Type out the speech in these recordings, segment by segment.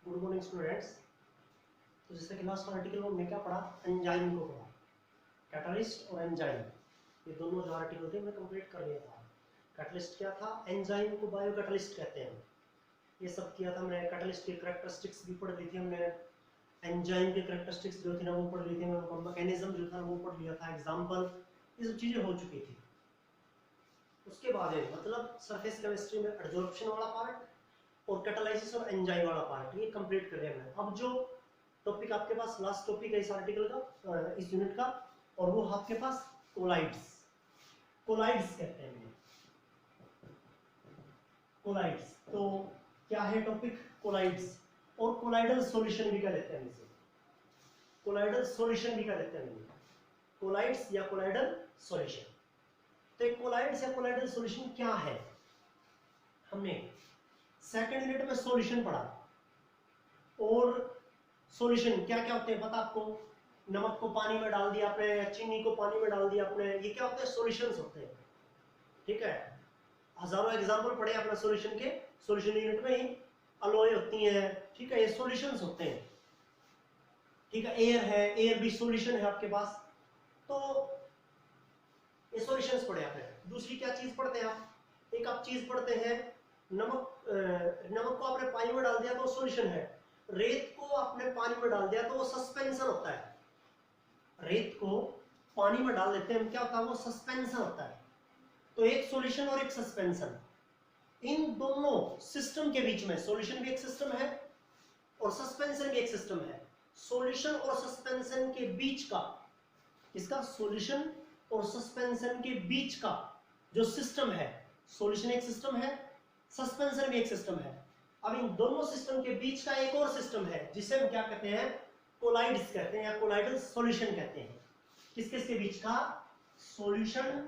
Good morning students. तो जैसे कि लास्ट आर्टिकल में हमने क्या पढ़ा, एंजाइम को पढ़ा, कैटलिस्ट और एंजाइम, ये दोनों जो आर्टिकल थे मैं कंप्लीट कर लिया था। कैटलिस्ट क्या था, एंजाइम को बायो कैटलिस्ट कहते हैं, ये सब किया था मैंने। कैटलिस्ट की कैरेक्टरिस्टिक्स भी पढ़ ली थी हमने, एंजाइम के कैरेक्टरिस्टिक्स जो थी ना वो पढ़ ली थी, मैंने मैकेनिज्म जो था वो पढ़ लिया था, एग्जाम्पल, ये सब चीज़ें हो चुकी थी। उसके बाद मतलब सरफेस केमिस्ट्री में एडजॉर्प्शन वाला पार्ट और कैटालाइसिस और एंजाइम वाला पार्ट ये कंप्लीट कर लिया मैंने। अब जो टॉपिक आपके पास लास्ट टॉपिक है इस आर्टिकल का, इस यूनिट का, और वो आपके पास कोलाइड्स, कोलाइड्स कहते हैं इन्हें, कोलाइड्स। तो क्या है टॉपिक, कोलाइड्स, और कोलाइडल सॉल्यूशन भी कह देते हैं इसे, कोलाइडल सॉल्यूशन भी कह देते हैं इन्हें, कोलाइड्स या कोलाइडल सॉल्यूशन। तो एक कोलाइड्स या कोलाइडल सॉल्यूशन क्या है, हमने सेकंड यूनिट में सॉल्यूशन पढ़ा। और सॉल्यूशन क्या क्या होते हैं पता आपको, नमक को पानी में डाल दिया आपने या चीनी को पानी में डाल दिया आपने, ये क्या होते हैं, सॉल्यूशंस होते हैं। ठीक है, हजारों एग्जांपल पढ़े अपना सॉल्यूशन के, सॉल्यूशन यूनिट में ही अलॉय होती हैं, ठीक है, ये सॉल्यूशंस होते हैं। ठीक है, एयर है, एयर भी सॉल्यूशन है आपके पास। तो ये सॉल्यूशंस पढ़े आपने। दूसरी क्या चीज पढ़ते हैं आप, एक आप चीज पढ़ते हैं, नमक को आपने पानी में डाल दिया तो सॉल्यूशन है, रेत को आपने पानी में डाल दिया तो वो सस्पेंशन होता है। रेत को पानी में डाल देते हैं, क्या होता है, वो सस्पेंशन होता है। तो एक सॉल्यूशन और एक सस्पेंशन, इन दोनों सिस्टम के बीच में, सॉल्यूशन भी एक सिस्टम है और सस्पेंशन भी एक सिस्टम है। सॉल्यूशन और सस्पेंशन के बीच का, इसका सॉल्यूशन और सस्पेंशन के बीच का जो सिस्टम है, सॉल्यूशन एक सिस्टम है, सस्पेंशन भी एक सिस्टम है। अब इन दोनों सिस्टम के बीच का एक और सिस्टम है जिसे हम क्या कहते हैं, कोलाइड्स कहते हैं या कोलाइडल सॉल्यूशन कहते हैं। किस किस के बीच का, सॉल्यूशन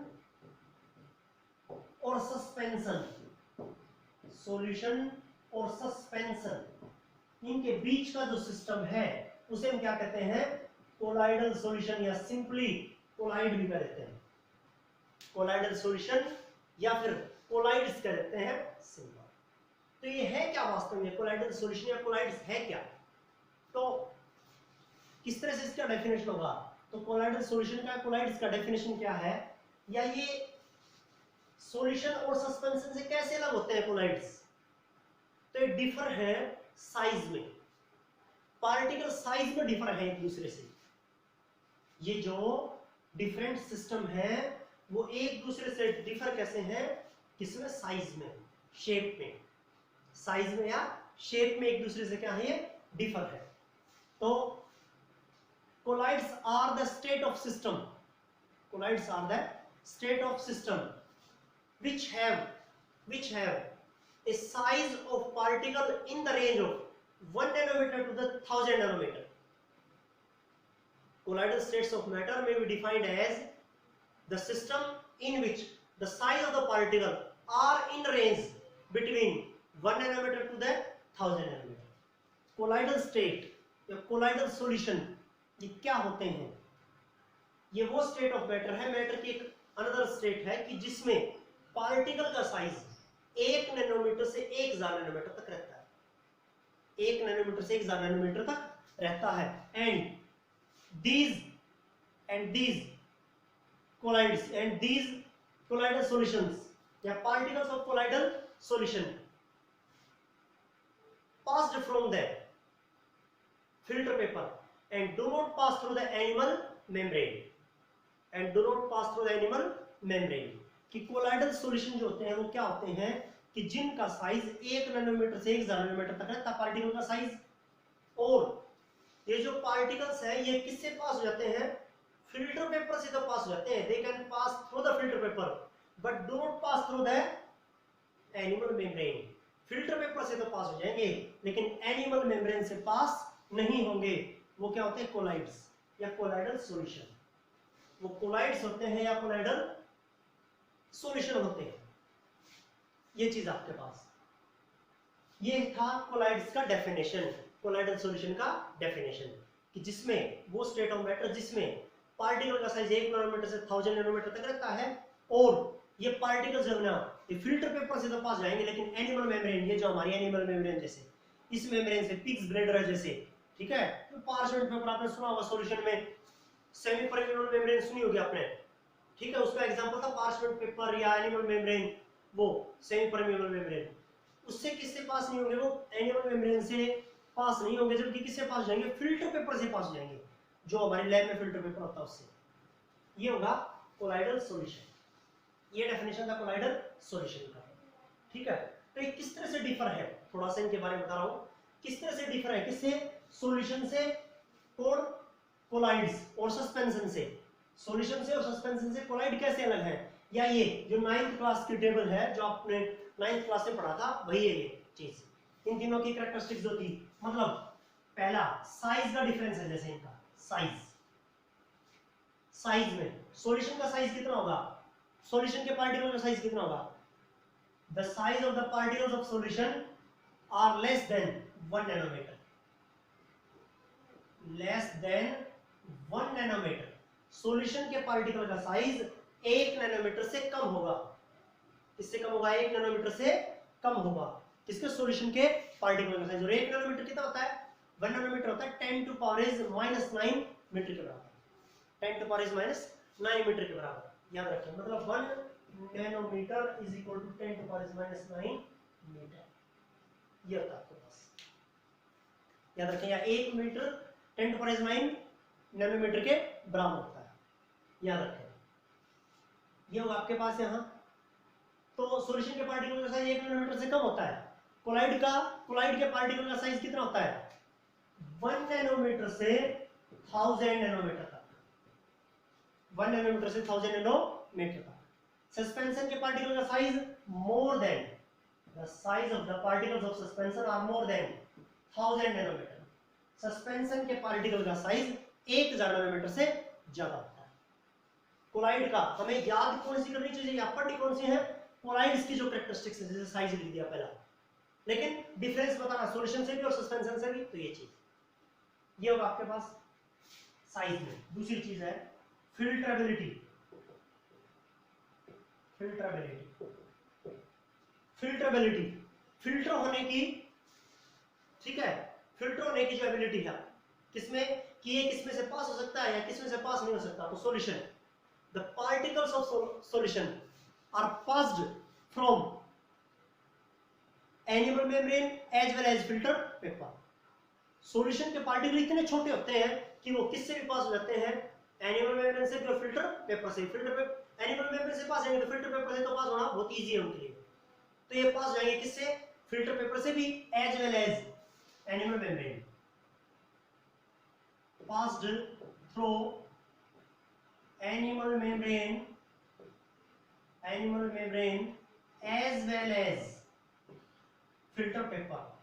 और सस्पेंशन, सॉल्यूशन और सस्पेंशन, इनके बीच का जो सिस्टम है उसे हम क्या कहते हैं, कोलाइडल सॉल्यूशन या सिंपली कोलाइड भी कहते हैं, कोलाइडल सॉल्यूशन या फिर कोलाइड्स कहते हैं सिंपल। तो ये है क्या वास्तव में, कोलाइडल सॉल्यूशन या कोलाइड्स है क्या, तो किस तरह से इसका डेफिनेशन होगा। तो कोलाइडल सॉल्यूशन का, कोलाइड्स का डेफिनेशन क्या है, या ये सॉल्यूशन और सस्पेंशन से कैसे अलग होते हैं कोलाइड्स। तो ये डिफर है साइज में, पार्टिकल साइज में डिफर है एक दूसरे से। ये जो डिफरेंट सिस्टम है वो एक दूसरे से डिफर कैसे हैं, किसमें, साइज में, शेप में, साइज में या शेप में एक दूसरे से क्या है, ये डिफर है। तो colloids are the state of system, colloids are the state of system which have a size of particle in the range of 1 nanometer to the 1000 nanometer. Colloidal states of matter may be defined as the system in which the size of the particle are in range between 1 nanometer to the 1000 nanometer. Colloidal state या colloidal solution ये क्या होते हैं, ये वो state of matter है, matter की एक अनदर स्टेट है कि जिसमें पार्टिकल का साइज 1 नैनोमीटर से 1000 नैनोमीटर तक रहता है, 1 नैनोमीटर से 1000 नैनोमीटर तक रहता है। And these collides and these colloidal solutions या particles of colloidal solution passed from the filter paper and do not pass through the animal membrane, and do not pass through the animal membrane। कि colloidal solution जो होते हैं वो क्या होते हैं कि जिनका साइज 1 नैनोमीटर से 1000 नैनोमीटर तक रहता है पार्टिकल का साइज, और ये जो पार्टिकल्स है ये किससे पास हो जाते हैं, फिल्टर पेपर से तो पास हो जाते हैं, they can pass through the filter paper but do not pass through the animal membrane. Filter paper से तो पास हो जाएंगे लेकिन एनिमल मेम्ब्रेन से पास नहीं होंगे। वो क्या होते हैं, कोलाइड्स या कोलाइडल सॉल्यूशन, वो कोलाइड्स होते हैं या कोलाइडल सॉल्यूशन होते हैं। ये चीज आपके पास, ये था कोलाइड्स का डेफिनेशन, कोलाइडल सॉल्यूशन का डेफिनेशन, कि जिसमें वो स्टेट ऑफ मैटर जिसमें पार्टिकल का साइज 1 नैनोमीटर से 1000 नैनोमीटर तक रहता है, और ये पार्टिकल जो है ना ये फिल्टर पेपर से तो पास जाएंगे लेकिन एनिमल मेम्ब्रेन, ये जो हमारी एनिमल मेम्ब्रेन जैसे इस मेम्ब्रेन से, पिग्स ब्लैडर जैसे, ठीक है। तो पार्चमेंट पेपर आपने सुना होगा सॉल्यूशन में, सेमी परमेबल मेम्ब्रेन सुनी होगी आपने, ठीक है, उसका एग्जांपल था पार्चमेंट पेपर या एनिमल मेम्ब्रेन, वो सेमी परमेबल मेम्ब्रेन। उससे किससे पास नहीं होंगे, वो एनिमल मेम्ब्रेन से पास नहीं होंगे, जबकि किससे पास जाएंगे, फिल्टर पेपर से पास जाएंगे, जो हमारे लैब में फिल्टर पेपर होता है उससे। ये होगा कोलाइडल सॉल्यूशन, ये डेफिनेशन था कोलाइडल सॉल्यूशन का, ठीक है। तो ये किस तरह से डिफर है, थोड़ा सा इनके बारे में बता रहा हूं, किस तरह से डिफर है, किससे, सॉल्यूशन से और कोलाइड्स और सस्पेंशन से, सॉल्यूशन से और सस्पेंशन से कोलाइड कैसे अलग है, या ये जो 9th क्लास की टेबल है जो आपने 9th क्लास में पढ़ा था, वही है ये चीज। इन तीनों की कैरेक्टरिस्टिक्स जो थी, मतलब पहला साइज का डिफरेंस है, जैसे इनका साइज, साइज में सॉल्यूशन का साइज कितना होगा, सॉल्यूशन के पार्टिकल का साइज कितना होगा, the size of the particles of solution are less than 1 nanometer, less than 1 nanometer, solution के पार्टिकल का साइज 1 नैनोमीटर से कम होगा, किससे कम होगा, 1 नैनोमीटर से कम होगा, किसके, सॉल्यूशन के पार्टिकल का साइज। और 1 नैनोमीटर कितना होता है, 1 नैनोमीटर होता है 10 टू पावर -9 मीटर के बराबर, 10 टू पावर -9 मीटर के बराबर, याद रखें, मतलब 1 nanometre is equal to 10 to power -9 metre, ये होता है आपके पास, याद रखें, या 1 मीटर 10 टू पावर -9 नैनोमीटर के बराबर होता है, याद रखें, ये होगा आपके पास यहाँ। तो सॉल्यूशन के पार्टिकल का साइज 1 नैनोमीटर से कम होता है, कोलाइड के पार्टिकल का साइज कितना होता है, 1 नैनोमीटर से 1000 नैनोमीटर तक, 1 नैनोमीटर से 1000 नैनोमीटर तक। सस्पेंशन के पार्टिकल का size more than, the size of the particles of suspension are more than 1000 nanometre, suspension के पार्टिकल का साइज 1000 नैनोमीटर से ज्यादा होता है। कोलाइड का हमें याद कौन सी करनी चाहिए, या पढ़नी कौन सी है, कोलाइड्स की जो कैरेक्टरिस्टिक्स है, जैसे साइज लिख दिया पहला, लेकिन डिफरेंस बताना सॉल्यूशन से भी और सस्पेंशन से भी, तो ये चीज, ये होगा आपके पास साइज में। दूसरी चीज है फिल्टरेबिलिटी, फिल्टरेबिलिटी, फिल्टर होने की, ठीक है, फिल्टर होने की जो एबिलिटी है किसमें, कि ये किसमें से पास हो सकता है या किसमें से पास नहीं हो सकता, तो solution, the particles of solution are passed from animal membrane as well as filter paper. Solution के पार्टिकल इतने छोटे होते हैं कि वो किससे भी पास हो जाते हैं, एनिमल मेम्ब्रेन से भी और फिल्टर पेपर से। फिल्टर पेपर एनिमल मेम्ब्रेन से पास जाएंगे तो फिल्टर पेपर से तो पास होना बहुत इजी है उनके लिए, तो ये पास जाएंगे किससे, फिल्टर पेपर से भी as well as animal membrane, passed through animal membrane as well as filter paper,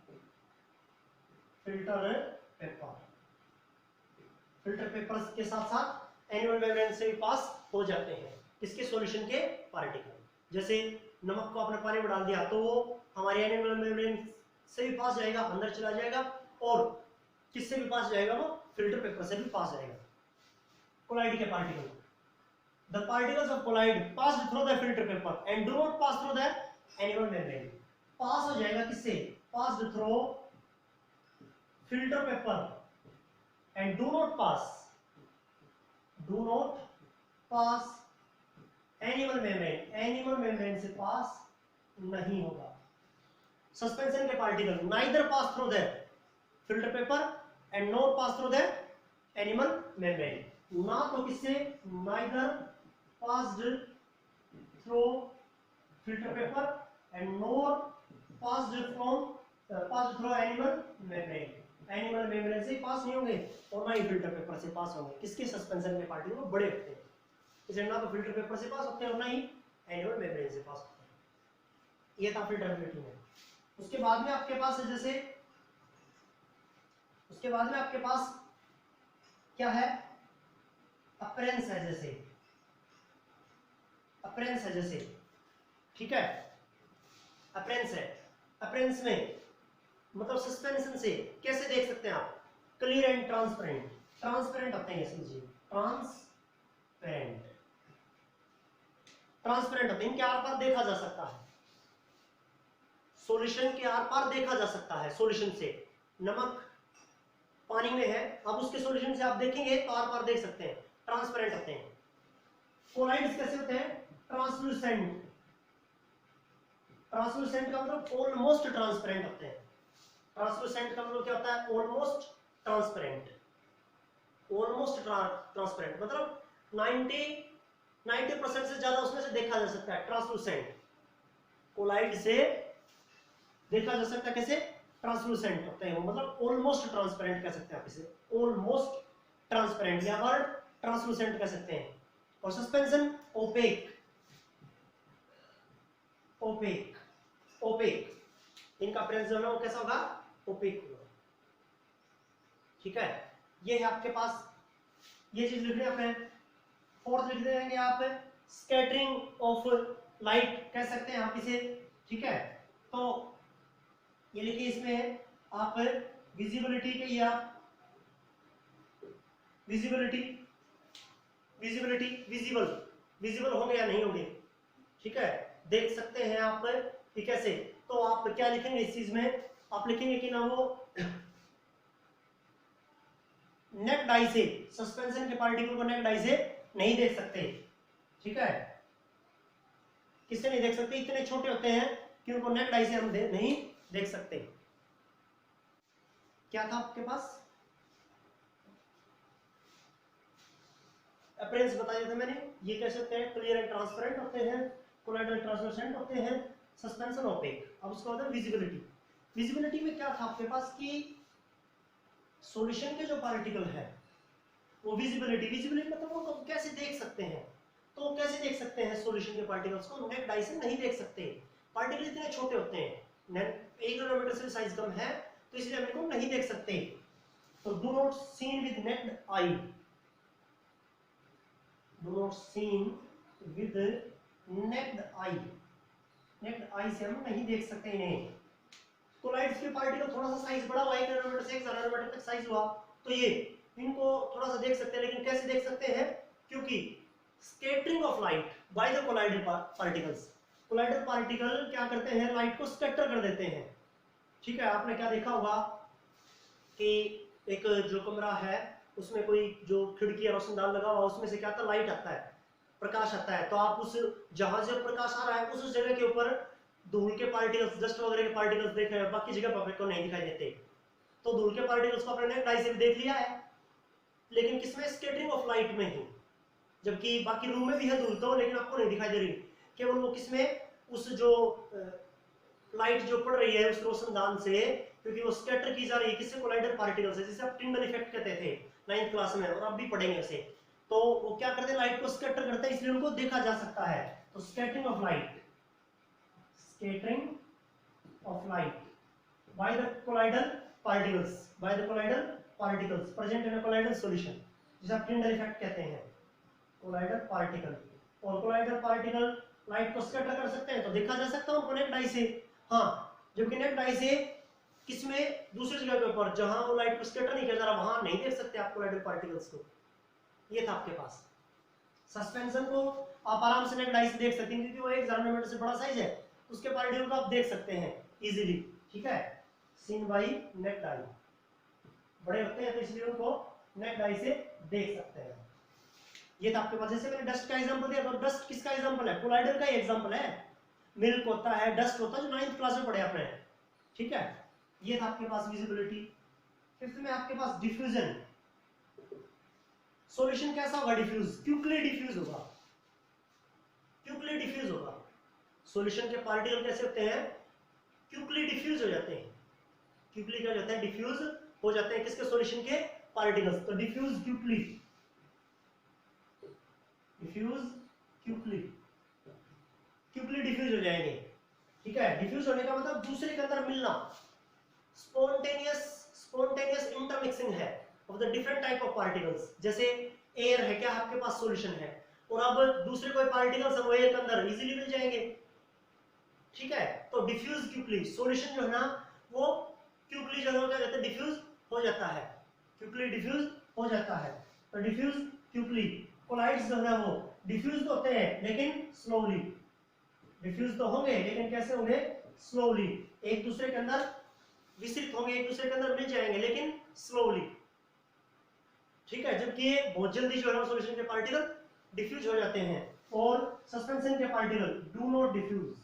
filter paper के साथ साथ एनिमल मेम्ब्रेन से भी पास हो जाते हैं, इसके सॉल्यूशन के पार्टिकल। जैसे नमक को आपने पानी में डाल दिया तो वो हमारे एनिमल मेम्ब्रेन से भी पास जाएगा, अंदर चला जाएगा, और किससे भी पास जाएगा, वो फिल्टर पेपर से भी पास जाएगा। कोलाइड के particle, the particles of colloid pass through the filter paper and do not pass through the animal membrane, pass हो जाएगा किससे, pass through filter paper and do not pass animal membrane से पास नहीं होगा। सस्पेंशन के particle neither pass through the filter paper and nor pass through the animal membrane, ना तो किससे, neither passed through filter paper and nor passed through animal membrane, animal membrane से पास नहीं होंगे और ना ही फिल्टर पेपर से पास होंगे। किसके, सस्पेंशन के पार्टिकल वो बड़े होते हैं, इसलिए ना तो फिल्टर पेपर से पास होते हैं और ना ही एनिमल मेम्ब्रेन से पास होते हैं। ये था फिल्टरेबिलिटी में। उसके बाद में आपके पास है, जैसे उसके बाद में आपके पास क्या है, अपरेंस है, जैसे ठीक है, अपरेंस में मतलब सस्पेंशन से कैसे देख सकते हैं आप, क्लियर एंड ट्रांसपेरेंट होते हैं, ये समझिए, ट्रांसपेरेंट होते हैं, इनके आर पार देखा जा सकता है, सॉल्यूशन के आर पार देखा जा सकता है सॉल्यूशन से, नमक पानी में है, अब उसके सॉल्यूशन से आप देखेंगे तो आर पार देख सकते हैं, ट्रांसपेरेंट होते हैं। कोलाइड्स कैसे होते हैं? ट्रांसलूसेंट। ट्रांसलूसेंट का मतलब ऑलमोस्ट ट्रांसपेरेंट होते हैं। ट्रांसलूसेंट का मतलब क्या होता है? Almost transparent. ऑलमोस्ट ट्रांसपेरेंट मतलब 90% से ज्यादा उसमें से देखा जा सकता है, ट्रांसलूसेंट। कोलाइड से देखा जा सकता है कैसे? ट्रांसलूसेंट होते हैं वो, मतलब ऑलमोस्ट ट्रांसपेरेंट कह सकते हैं आप इसे, ऑलमोस्ट ट्रांसपेरेंट या वर्ड ट्रांसलूसेंट कह सकते हैं। और सस्पेंशन ओपेक। ओपेक, ओपेक इनका प्रेजेंस जो है वो कैसा होगा? ओपेक होगा। ठीक है, ये है आपके पास, ये चीज लिख रहे हैं। फोर्थ लिख देंगे आप स्कैटरिंग ऑफ लाइट कह सकते हैं आप इसे। ठीक है, तो ये लिखिए इसमें आप विजिबिलिटी के, या विजिबिलिटी, विजिबिलिटी विजिबल, विजिबल होंगे या नहीं होंगे, ठीक है, देख सकते हैं आप कि कैसे। तो आप क्या लिखेंगे इस चीज में? आप लिखेंगे कि ना वो नेक डाई से, सस्पेंशन के पार्टिकल को नेक डाई से नहीं देख सकते। ठीक है, किससे नहीं देख सकते? इतने छोटे होते हैं कि उनको नेक डाई से हम नहीं देख सकते। क्या था आपके पास? अपीयरेंस बताया था मैंने, ये कैसे होते हैं? क्लियर एंड ट्रांसपेरेंट होते हैं, कोलाइडल ट्रांसलूसेंट होते हैं, सस्पेंशन ओपेक। अब उसके बाद विजिबिलिटी। विजिबिलिटी में क्या था आपके पास कि सॉल्यूशन के जो पार्टिकल है वो विजिबिलिटी, विजिबिलिटी मतलब वो कैसे देख सकते हैं? तो कैसे देख सकते हैं सॉल्यूशन के पार्टिकल्स को? नेक डाई से नहीं देख सकते, पार्टिकल इतने छोटे होते हैं, 1 नैनोमीटर से साइज कम है, तो इसलिए हम इनको नहीं देख सकते। तो do not seen with necked I, do not seen with necked I, necked आई से हम नहीं देख सकते इन्हें। कोलाइड्स के पार्टिकल थोड़ा सा साइज बड़ा हुआ, 1 नैनोमीटर से 1 नैनोमीटर तक साइज हुआ, तो ये इनको थोड़ा सा देख सकते हैं। लेकिन कैसे देख सकते हैं? क्योंकि scattering of light by the colloidal particles, colloidal particle क्या करते हैं? लाइट को स्कैटर कर देते हैं। ठीक है, आपने क्या देखा होगा कि एक जो कमरा है उसमें कोई जो खिड़की या रोशनदान लगा हुआ, उसमें से क्या आता है? लाइट आता है, प्रकाश आता है। तो आप उस जहां से प्रकाश आ रहा है उस जगह के ऊपर धूल के पार्टिकल्स, डस्ट वगैरह के पार्टिकल्स देख रहे हैं, बाकी जगह पब्लिक को नहीं दिखाई देते। तो धूल के पार्टिकल्स को अपने नेक्ड आई से भी देख लिया है, लेकिन किसमें? स्कैटरिंग ऑफ लाइट में ही। जबकि बाकी रूम में भी है धूल तो, लेकिन आपको नहीं दिखाई दे रही, केवल वो किसमें? उस जो लाइट जो पड़ रही है उस रोशनदान से, क्योंकि वो स्कैटर की जा रही है किससे? कोलाइडल पार्टिकल से, जिसे आप टिंडल इफेक्ट कहते थे 9th क्लास में, और अब भी पढ़ेंगे उसे। तो वो क्या करते हैं? लाइट को स्कैटर करते हैं, इसलिए उनको देखा जा सकता है। तो scattering of light, scattering of light by the colloidal particles, by the colloidal particles present in a colloidal solution, जिसे आप टिंडल इफेक्ट कहते हैं। कोलाइडल पार्टिकल, और कोलाइडल पार्टिकल लाइट को स्कैटर कर सकते हैं, तो देखा जा सकता है उनको नेक्ड आई से। हाँ, जबकि नेक्ड आई से किसमें? दूसरी जगह के ऊपर जहां वो लाइट को स्कैटर नहीं किया जा रहा, वहां नहीं देख सकते आप कोलाइडल पार्टिकल्स को। ये था आपके पास। सस्पेंशन को आप आराम से नेक्ड आई से देख सकते हैं, क्योंकि वो 1 नैनोमीटर से बड़ा साइज है, उसके पार्टिकल को आप देख सकते हैं इजीली। ठीक है, सीन बाय नेक्ड आई, बड़े होते हैं तो इसलिए उनको नेक्ड आई से देख सकते हैं। ये था आपके पास। जैसे मैंने डस्ट का एग्जांपल दिया, तो डस्ट किसका एग्जांपल है? कोलाइडल का ही एग्जांपल है। मिल्क होता है, डस्ट होता है, जो 9th क्लास में पढ़े आपने। ठीक है, ये था आपके पास विजिबिलिटी। फिफ्थ में आपके पास डिफ्यूजन। सॉल्यूशन कैसा होगा? डिफ्यूज, क्विकली डिफ्यूज होगा, क्विकली डिफ्यूज होगा। सॉल्यूशन के पार्टिकल कैसे होते हैं? क्विकली डिफ्यूज हो जाते हैं। क्विकली क्या हो जाता है? डिफ्यूज हो जाते हैं किसके? सॉल्यूशन के पार्टिकल्स। तो diffuse quickly, diffuse quickly, quickly diffuse हो जाएंगे। ठीक है, डिफ्यूज होने का मतलब दूसरे के अंदर मिलना, स्पॉन्टेनियस, स्पॉन्टेनियस इंटरमिक्सिंग है of the different type of particles. जैसे एयर है, क्या आपके पास सॉल्यूशन है, और अब दूसरे कोई पार्टिकल्स है वो एयर के अंदर इजीली मिल जाएंगे। ठीक है, तो डिफ्यूज क्विकली, सॉल्यूशन जो है ना वो क्विकली जो है क्या कहते हैं? डिफ्यूज हो जाता है, क्विकली डिफ्यूज हो जाता है। तो डिफ्यूज क्विकली। कोलाइड्स जो है वो डिफ्यूज तो होते हैं लेकिन स्लोली, डिफ्यूज तो होंगे लेकिन कैसे होंगे? स्लोली, एक दूसरे के अंदर विसरित होंगे, एक दूसरे के अंदर मिल जाएंगे लेकिन स्लोली, ठीक है। जबकि ये बहुत जल्दी जो है ना सॉल्यूशन के पार्टिकल डिफ्यूज हो जाते हैं, और सस्पेंशन के particle do not diffuse,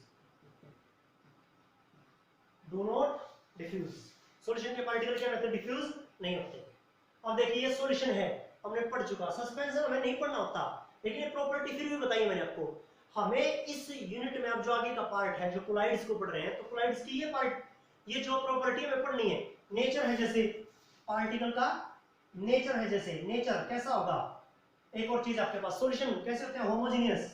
do not diffuse. Solution के पार्टिकल क्या कहते हैं, डिफ्यूज नहीं होते। अब देखिए ये सॉल्यूशन है, हमने पढ़ चुका। सस्पेंशन हमें नहीं पढ़ना होता, लेकिन ये प्रॉपर्टी फिर भी बताई मैंने आपको। हमें इस यूनिट में अब जो आगे का पार्ट है, जो कोलाइड्स को पढ़ रहे हैं, तो कोलाइड्स की ये पार्ट, ये जो प्रॉपर्टी हमें पढ़नी है, नेचर है जैसे पार्टिकल का नेचर है, जैसे नेचर कैसा होगा। एक और चीज आपके पास, सॉल्यूशन कैसे होते हैं, होमोजेनियस।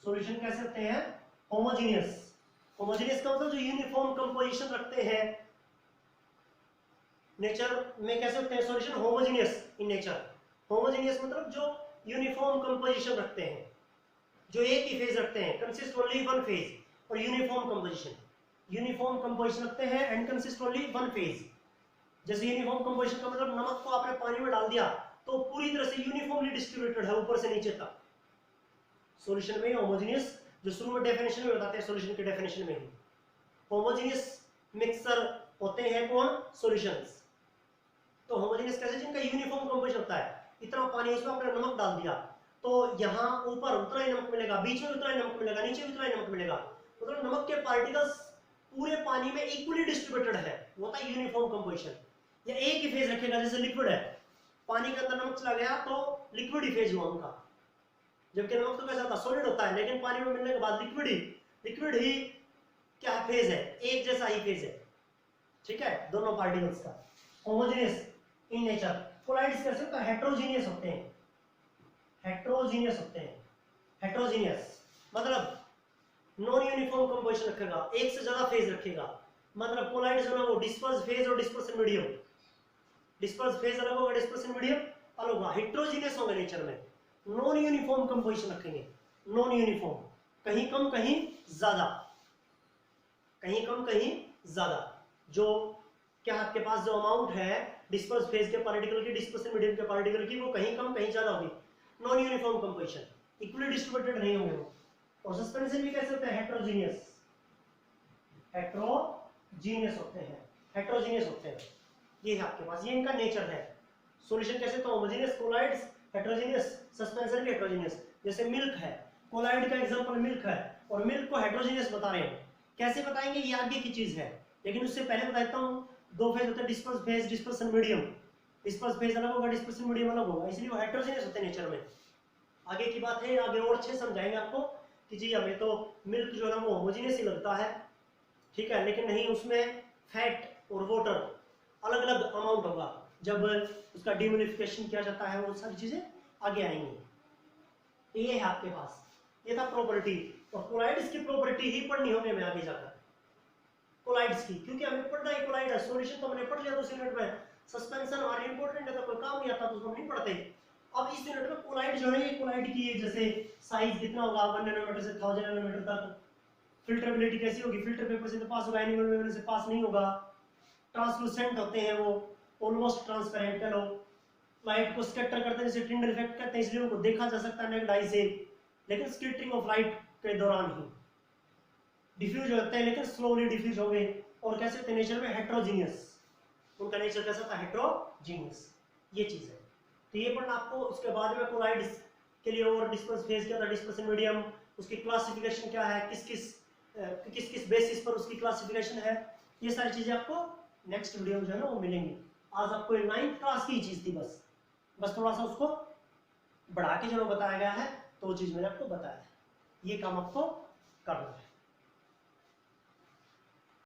सॉल्यूशन कैसे होते हैं, होमोजेनियस। होमोजेनियस का मतलब जो यूनिफॉर्म कंपोजिशन रखते हैं। नेचर में कैसे होते हैं solution, homogeneous in nature. Homogeneous मतलब जो यूनिफॉर्म कंपोजिशन रखते हैं, जो एक ही फेज रखते हैं, कंसिस्ट ओनली वन फेज। और यूनिफॉर्म कंपोजिशन, यूनिफॉर्म कंपोजिशन रखते हैं and consist only one phase. जैसे यूनिफॉर्म कंपोजिशन का मतलब नमक को आपने पानी में डाल दिया तो पूरी तरह से यूनिफॉर्मली डिस्ट्रीब्यूटेड है ऊपर से नीचे तक। सॉल्यूशन में होमोजेनियस, जो शुरू में डेफिनेशन में बताते हैं, सॉल्यूशन के डेफिनेशन में ही होमोजेनियस मिक्सचर होते हैं कौन, सॉल्यूशंस। तो होमोजेनियस कैसे, जिनका यूनिफॉर्म कंपोजिशन होता है। इतना पानी उसमें आपने नमक डाल दिया तो यहाँ ऊपर उतना ही नमक मिलेगा, बीच में उतना ही नमक मिलेगा, नीचे उतना ही नमक मिलेगा। मतलब नमक के पार्टिकल्स पूरे पानी में इक्वली डिस्ट्रीब्यूटेड है, वो होता है यूनिफॉर्म कंपोजिशन। या एक ही फेज रखेगा, जैसे लिक्विड है, पानी के अंदर नमक चला गया तो लिक्विड ही फेज हुआ उनका। जबकि नमक तो कैसा होता है, सॉलिड होता है, लेकिन पानी में मिलने के बाद लिक्विड ही क्या फेज है, एक जैसा ही फेज है, ठीक है, दोनों पार्टिकल्स का। Homogeneous in nature. कोलाइड्स कैसे होता है, हेट्रोजीनियस होते हैं, हेट्रोजीनियस होते हैं। हेट्रोजीनियस मतलब नॉन यूनिफॉर्म कंपोजिशन रखेगा, एक से ज्यादा फेज रखेगा। मतलब कोलाइड्स जो है वो डिस्पर्स फेज और डिस्पर्सन मीडियम, डिस्पर्स फेज अलग होगा, डिस्पर्सन मीडियम अलग होगा। हेट्रोजीनियस होगा नेचर में, नॉन यूनिफॉर्म कंपोजिशन रखेंगे, नॉन यूनिफॉर्म, कहीं कम कहीं ज्यादा, कहीं कम कहीं ज्यादा। जो क्या आपके पास जो अमाउंट है डिस्पर्स फेज के पार्टिकल की, डिस्पर्सन मीडियम के पार्टिकल की, वो कहीं कम कहीं ज्यादा होगी। Non uniform composition, equally distributed नहीं होंगे वो। और सस्पेंशन भी कैसे होते हैं, हेट्रोजीनियस, हेट्रोजीनियस होते हैं, हेट्रोजीनियस होते हैं। ये है आपके पास, ये इनका नेचर है। सॉल्यूशन कैसे, तो होमोजेनियस, कोलाइड्स हेट्रोजीनियस, सस्पेंशन भी हेट्रोजीनियस। जैसे मिल्क है, कोलाइड का एग्जांपल मिल्क है, और मिल्क को हेट्रोजीनियस बता रहे हैं। कैसे बताएंगे, ये आगे की चीज है, लेकिन उससे पहले बता देता हूं। दो फेज होते हैं, disperse phase, dispersion medium. Disperse phase अलग होगा, डिस्पर्सन मीडियम अलग होगा, इसलिए वो हेट्रोजीनियस होते हैं नेचर में। आगे की बात है, आगे और अच्छे समझाएंगे आपको कि जी हमें तो मिल्क जो है ना वो होमोजेनियस ही लगता है, ठीक है, लेकिन नहीं, उसमें फैट और वाटर अलग अलग अमाउंट होगा। जब उसका डिमोलिफिकेशन किया जाता है, वो सारी चीजें आगे आएंगी। ये है आपके पास, ये था प्रॉपर्टी। और कोलाइड्स की प्रॉपर्टी ही पढ़नी होगी हमें आगे जाकर, कोलाइड्स की, क्योंकि हमें पढ़ना है कोलाइड है। सॉल्यूशन तो हमने पढ़ लिया दूसरे यूनिट में, सस्पेंशन हमारे इंपॉर्टेंट है तो कोई काम नहीं आता तो उसको नहीं पढ़ते। अब इस यूनिट में कोलाइड जो है, ये कोलाइड की जैसे साइज कितना होगा, 1 नैनोमीटर से 1000 नैनोमीटर तक। फिल्टरेबिलिटी कैसी होगी, फिल्टर पेपर से तो पास होगा, एनिमल मेमोरी से पास नहीं होगा। ट्रांसलूसेंट होते हैं वो, ऑलमोस्ट ट्रांसपेरेंट कह लो। लाइट को स्कैटर करते हैं, जैसे टिंडल इफेक्ट कहते हैं, इसलिए उनको देखा जा सकता है नेक्ड आई से, लेकिन स्कैटरिंग ऑफ लाइट के दौरान ही डिफ्यूज होते हैं, लेकिन स्लोली डिफ्यूज होंगे। और कैसे होते हैं नेचर में, हेट्रोजीनियस, उनका नेचर कैसा था, हेट्रोजीनियस। ये चीज है, तो ये पढ़ना आपको। उसके बाद में कोलाइड्स के लिए और डिस्पर्स फेज क्या था, डिस्पर्सन मीडियम, उसकी क्लासिफिकेशन क्या है, किस किस बेसिस पर उसकी क्लासिफिकेशन है, ये सारी चीजें आपको नेक्स्ट वीडियो में जो है ना वो मिलेंगी। आज आपको 9th क्लास की चीज थी, बस थोड़ा सा उसको बढ़ा के जो बताया गया है, तो वो चीज मैंने आपको बताया है, ये काम आपको करना है।